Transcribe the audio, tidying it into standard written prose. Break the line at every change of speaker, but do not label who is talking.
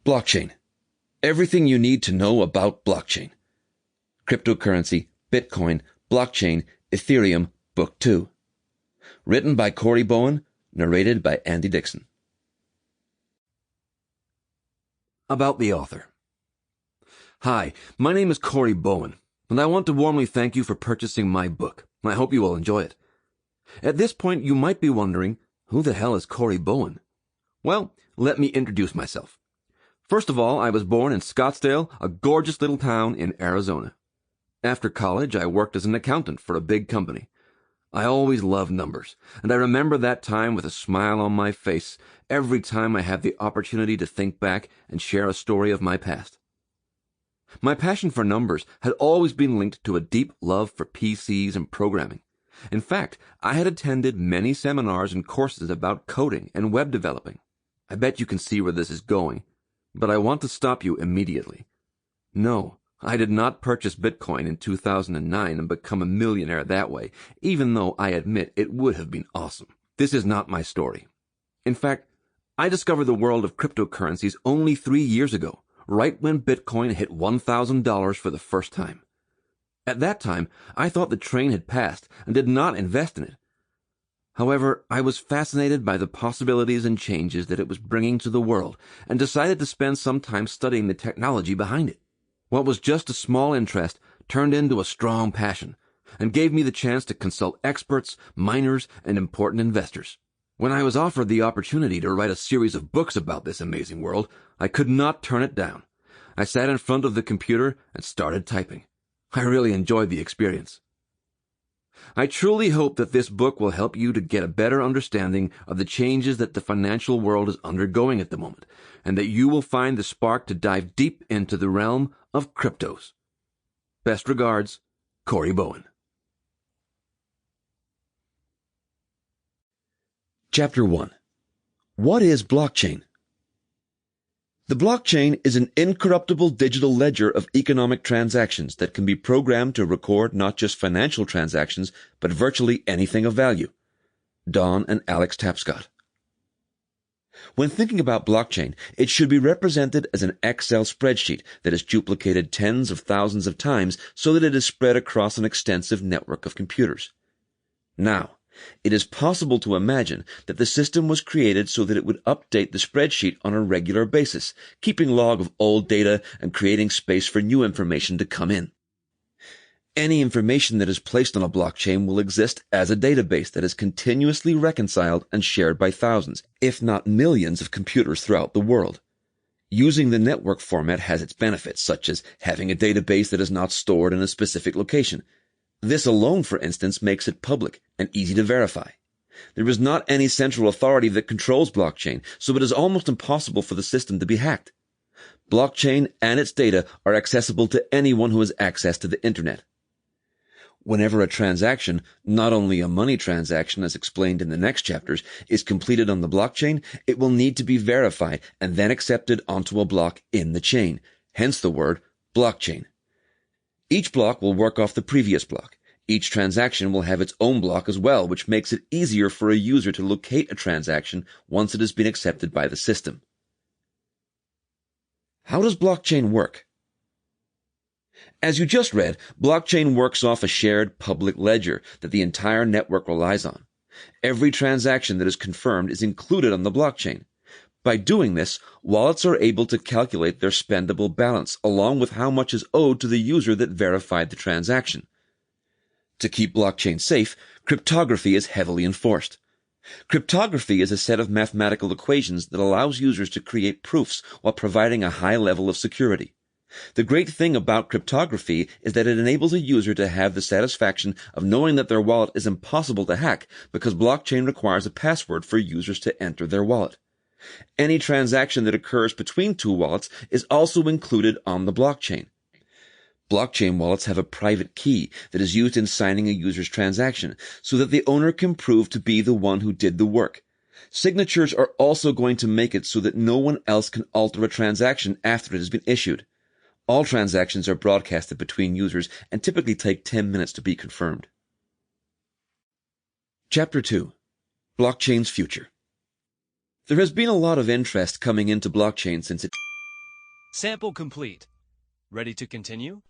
Blockchain. Everything you need to know about blockchain. Cryptocurrency, Bitcoin, Blockchain, Ethereum, Book 2. Written by Bowen, narrated by Andy Dickson. About the author. Hi, my name is Bowen, and I want to warmly thank you for purchasing my book. I hope you will enjoy it. At this point, you might be wondering, who the hell is Bowen? Well, let me introduce myself. First of all, I was born in Scottsdale, a gorgeous little town in Arizona. After college, I worked as an accountant for a big company. I always loved numbers, and I remember that time with a smile on my face every time I had the opportunity to think back and share a story of my past. My passion for numbers had always been linked to a deep love for PCs and programming. In fact, I had attended many seminars and courses about coding and web developing. I bet you can see where this is going, but I want to stop you immediately. No, I did not purchase Bitcoin in 2009 and become a millionaire that way, even though I admit it would have been awesome. This is not my story. In fact, I discovered the world of cryptocurrencies only 3 years ago, right when Bitcoin hit $1,000 for the first time. At that time, I thought the train had passed and did not invest in it. However, I was fascinated by the possibilities and changes that it was bringing to the world and decided to spend some time studying the technology behind it. What was just a small interest turned into a strong passion and gave me the chance to consult experts, miners, and important investors. When I was offered the opportunity to write a series of books about this amazing world, I could not turn it down. I sat in front of the computer and started typing. I really enjoyed the experience. I truly hope that this book will help you to get a better understanding of the changes that the financial world is undergoing at the moment, and that you will find the spark to dive deep into the realm of cryptos. Best regards, Bowen. Chapter 1. What is blockchain? The blockchain is an incorruptible digital ledger of economic transactions that can be programmed to record not just financial transactions, but virtually anything of value. Don and Alex Tapscott. When thinking about blockchain, it should be represented as an Excel spreadsheet that is duplicated tens of thousands of times so that it is spread across an extensive network of computers. Now, it is possible to imagine that the system was created so that it would update the spreadsheet on a regular basis, keeping log of old data and creating space for new information to come in. Any information that is placed on a blockchain will exist as a database that is continuously reconciled and shared by thousands, if not millions of computers throughout the world. Using the network format has its benefits, such as having a database that is not stored in a specific location. This alone, for instance, makes it public and easy to verify. There is not any central authority that controls blockchain, so it is almost impossible for the system to be hacked. Blockchain and its data are accessible to anyone who has access to the internet. Whenever a transaction, not only a money transaction as explained in the next chapters, is completed on the blockchain, it will need to be verified and then accepted onto a block in the chain, hence the word blockchain. Each block will work off the previous block. Each transaction will have its own block as well, which makes it easier for a user to locate a transaction once it has been accepted by the system. How does blockchain work? As you just read, blockchain works off a shared public ledger that the entire network relies on. Every transaction that is confirmed is included on the blockchain. By doing this, wallets are able to calculate their spendable balance along with how much is owed to the user that verified the transaction. To keep blockchain safe, cryptography is heavily enforced. Cryptography is a set of mathematical equations that allows users to create proofs while providing a high level of security. The great thing about cryptography is that it enables a user to have the satisfaction of knowing that their wallet is impossible to hack because blockchain requires a password for users to enter their wallet. Any transaction that occurs between two wallets is also included on the blockchain. Blockchain wallets have a private key that is used in signing a user's transaction so that the owner can prove to be the one who did the work. Signatures are also going to make it so that no one else can alter a transaction after it has been issued. All transactions are broadcasted between users and typically take 10 minutes to be confirmed. Chapter 2. Blockchain's Future. There has been a lot of interest coming into blockchain since it
Sample complete. Ready to continue?